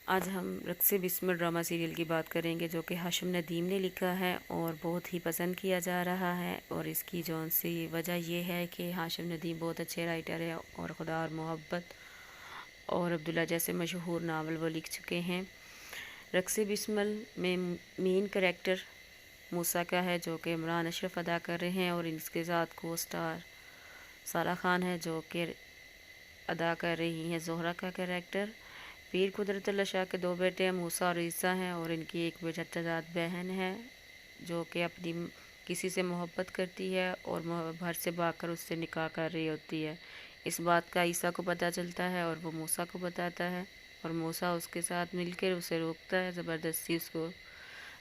آج ہم رقص بسمل ڈرامہ سیریل کی بات کریں گے، جو کہ ہاشم ندیم نے لکھا ہے اور بہت ہی پسند کیا جا رہا ہے۔ اور اس کی جون سی وجہ یہ ہے کہ ہاشم ندیم بہت اچھے رائٹر ہیں اور خدا اور محبت اور عبداللہ جیسے مشہور ناول وہ لکھ چکے ہیں۔ رقص بسمل میں مین کریکٹر موسیٰ کا ہے، جو کہ عمران اشرف ادا کر رہے ہیں، اور اس کے ساتھ کو سٹار سارہ خان ہے، جو کہ ادا کر رہی ہیں زہرہ کا کریکٹر۔ پیر قدرت اللہ شاہ کے دو بیٹے ہیں، موسیٰ اور عیسیٰ ہیں، اور ان کی ایک بیٹا بہن ہے جو کہ اپنی کسی سے محبت کرتی ہے اور گھر سے بھاگ کر اس سے نکاح کر رہی ہوتی ہے۔ اس بات کا عیسیٰ کو پتہ چلتا ہے اور وہ موسیٰ کو بتاتا ہے، اور موسیٰ اس کے ساتھ مل کر اسے روکتا ہے، زبردستی اس کو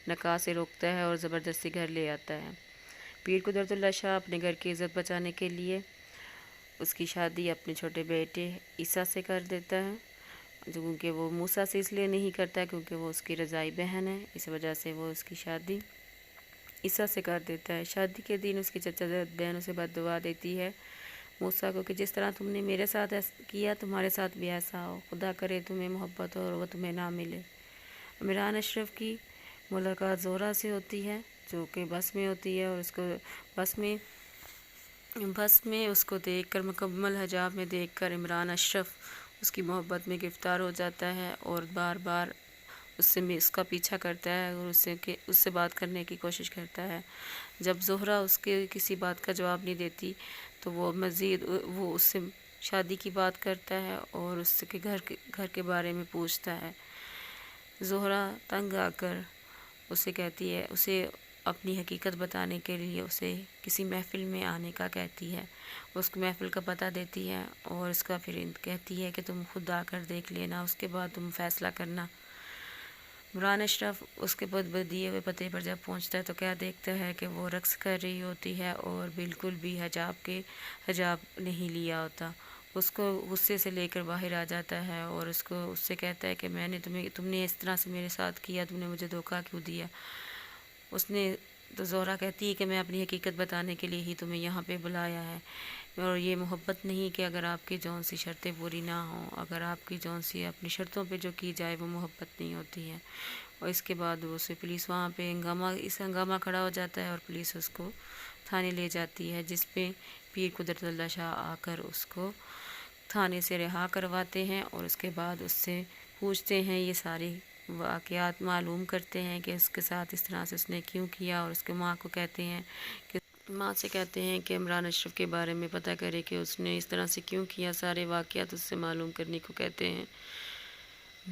نکاح سے روکتا ہے اور زبردستی گھر لے آتا ہے۔ پیر قدرت اللہ شاہ اپنے گھر کی عزت بچانے کے لیے اس کی شادی اپنے چھوٹے بیٹے عیسیٰ سے کر دیتا ہے، کیونکہ وہ موسیٰ سے اس لیے نہیں کرتا کیونکہ وہ اس کی رضائی بہن ہے، اس وجہ سے وہ اس کی شادی عیسیٰ سے کر دیتا ہے۔ شادی کے دن اس کی چچا زاد بہن اسے بد دعا دیتی ہے موسیٰ کو کہ جس طرح تم نے میرے ساتھ کیا تمہارے ساتھ بھی ایسا ہو، خدا کرے تمہیں محبت ہو اور وہ تمہیں نہ ملے۔ عمران اشرف کی ملاقات زہرہ سے ہوتی ہے، جو کہ بس میں ہوتی ہے، اور اس کو بس میں اس کو دیکھ کر، مکمل حجاب میں دیکھ کر عمران اشرف اس کی محبت میں گرفتار ہو جاتا ہے اور بار بار اس کا پیچھا کرتا ہے اور اس سے بات کرنے کی کوشش کرتا ہے۔ جب زہرہ اس کے کسی بات کا جواب نہیں دیتی تو وہ اس سے شادی کی بات کرتا ہے اور اس کے گھر کے بارے میں پوچھتا ہے۔ زہرہ تنگ آ کر اسے کہتی ہے، اسے اپنی حقیقت بتانے کے لیے اسے کسی محفل میں آنے کا کہتی ہے، اس کو محفل کا پتہ دیتی ہے اور اس کا پھر کہتی ہے کہ تم خود آ کر دیکھ لینا، اس کے بعد تم فیصلہ کرنا۔ عمران اشرف اس کے دیے ہوئے پتے پر جب پہنچتا ہے تو کیا دیکھتا ہے کہ وہ رقص کر رہی ہوتی ہے اور بالکل بھی حجاب نہیں لیا ہوتا۔ اس کو غصے سے لے کر باہر آ جاتا ہے اور اس سے کہتا ہے کہ تم نے اس طرح سے میرے ساتھ کیا، تم نے مجھے دھوکہ کیوں دیا۔ تو زہرہ کہتی ہے کہ میں اپنی حقیقت بتانے کے لیے ہی تمہیں یہاں پہ بلایا ہے، اور یہ محبت نہیں کہ اگر آپ کی جون سی شرطیں پوری نہ ہوں، اگر آپ کی جون سی اپنی شرطوں پہ جو کی جائے وہ محبت نہیں ہوتی ہے۔ اور اس کے بعد پولیس وہاں پہ ہنگامہ کھڑا ہو جاتا ہے اور پولیس اس کو تھانے لے جاتی ہے، جس پہ پیر قدرت اللہ شاہ آ کر اس کو تھانے سے رہا کرواتے ہیں اور اس کے بعد اس سے پوچھتے ہیں، یہ ساری واقعات معلوم کرتے ہیں کہ اس کے ساتھ اس طرح سے اس نے کیوں کیا، اور اس کے ماں سے کہتے ہیں کہ عمران اشرف کے بارے میں پتہ کرے کہ اس نے اس طرح سے کیوں کیا، سارے واقعات اس سے معلوم کرنے کو کہتے ہیں۔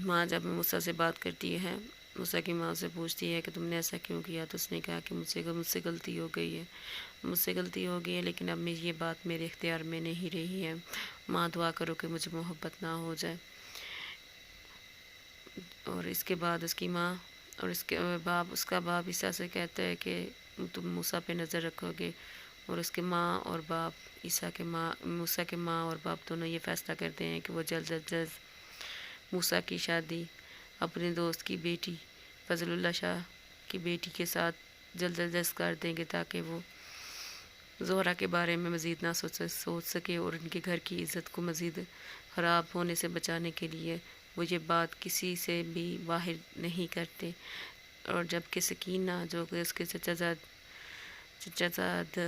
ماں جب موسیٰ سے بات کرتی ہے، موسیٰ کی ماں سے پوچھتی ہے کہ تم نے ایسا کیوں کیا، تو اس نے کہا کہ مجھ سے غلطی ہو گئی ہے، لیکن اب یہ بات میرے اختیار میں نہیں رہی ہے، ماں دعا کرو کہ مجھے محبت نہ ہو جائے۔ اور اس کے بعد اس کی ماں اور اس کا باپ عیسیٰ سے کہتا ہے کہ تم موسیٰ پہ نظر رکھو گے، اور اس کے ماں اور باپ موسیٰ کے ماں اور باپ دونوں یہ فیصلہ کرتے ہیں کہ وہ جلد از جلد موسیٰ کی شادی اپنے دوست کی بیٹی فضل اللہ شاہ کی بیٹی کے ساتھ جلد از جلد کر دیں گے، تاکہ وہ زہرہ کے بارے میں مزید نہ سوچ سکے، اور ان کے گھر کی عزت کو مزید خراب ہونے سے بچانے کے لیے وہ یہ بات کسی سے بھی باہر نہیں کرتے۔ اور جب کہ سکینہ جو کہ اس کے چچا زاد